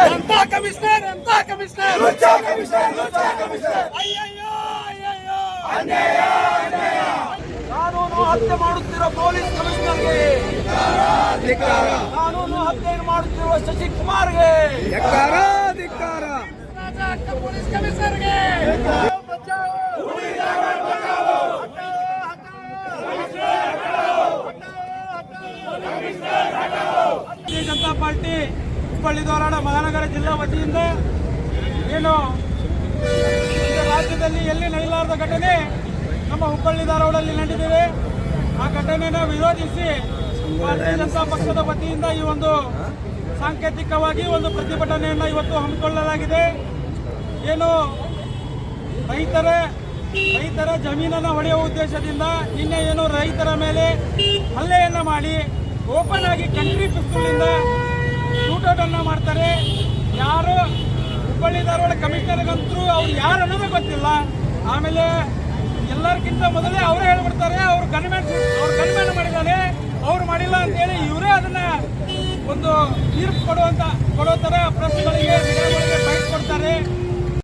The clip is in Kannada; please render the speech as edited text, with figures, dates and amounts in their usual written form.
ಎಂತ ಕಮಿಷನರ್ ಅಯ್ಯಯ್ಯೋ ಕಾನೂನು ಹತ್ಯೆ ಮಾಡುತ್ತಿರುವ ಪೊಲೀಸ್ ಕಮಿಷನರ್ಗೆ, ಕಾನೂನು ಹತ್ಯೆ ಮಾಡುತ್ತಿರುವ ಶಶಿಕುಮಾರ್ಗೆ, ಪೊಲೀಸ್ ಕಮಿಷನರ್ಗೆ ಭಾರತೀಯ ಜನತಾ ಪಾರ್ಟಿ ಹುಬ್ಬಳ್ಳಿ ಧಾರವಾಡ ಮಹಾನಗರ ಜಿಲ್ಲಾ ವತಿಯಿಂದ ಏನು ರಾಜ್ಯದಲ್ಲಿ ಎಲ್ಲಿ ನಡೆಯಲಾರದ ಘಟನೆ ನಮ್ಮ ಹುಬ್ಬಳ್ಳಿ ಧಾರವಾಡದಲ್ಲಿ ನಡೆದಿದೆ. ಆ ಘಟನೆಯನ್ನು ವಿರೋಧಿಸಿ ಭಾರತೀಯ ಜನತಾ ಪಕ್ಷದ ವತಿಯಿಂದ ಈ ಒಂದು ಸಾಂಕೇತಿಕವಾಗಿ ಒಂದು ಪ್ರತಿಭಟನೆಯನ್ನು ಇವತ್ತು ಹಮ್ಮಿಕೊಳ್ಳಲಾಗಿದೆ. ಏನು ರೈತರ ಜಮೀನನ್ನು ಹೊಡೆಯುವ ಉದ್ದೇಶದಿಂದ ನಿನ್ನೆ ಏನು ರೈತರ ಮೇಲೆ ಹಲ್ಲೆಯನ್ನು ಮಾಡಿ ಓಪನ್ ಆಗಿ ಕಂಟ್ರಿ ಪಿಸ್ತೂಲಿಂದ ಶೂಟೌಟ್ ಅನ್ನ ಮಾಡ್ತಾರೆ. ಯಾರು ಹುಬ್ಬಳ್ಳಿ ಧಾರವಾಡ ಕಮಿಷನರ್ಗಂತೂ ಅವ್ರು ಯಾರು ಅನ್ನೋದೇ ಗೊತ್ತಿಲ್ಲ. ಆಮೇಲೆ ಎಲ್ಲರಿಗಿಂತ ಮೊದಲೇ ಅವರೇ ಹೇಳ್ಬಿಡ್ತಾರೆ ಅವ್ರು ಗನ್ಮ್ಯಾನ್ ಮಾಡಿದ್ದಾರೆ, ಅವ್ರು ಮಾಡಿಲ್ಲ ಅಂತೇಳಿ ಇವರೇ ಅದನ್ನ ಒಂದು ತೀರ್ಪು ಕೊಡೋ ತರ ಪ್ರೆಸ್ಗಳಿಗೆ ಮೀಡಿಯಾಗಳಿಗೆ ಬೈಕ್ ಕೊಡ್ತಾರೆ.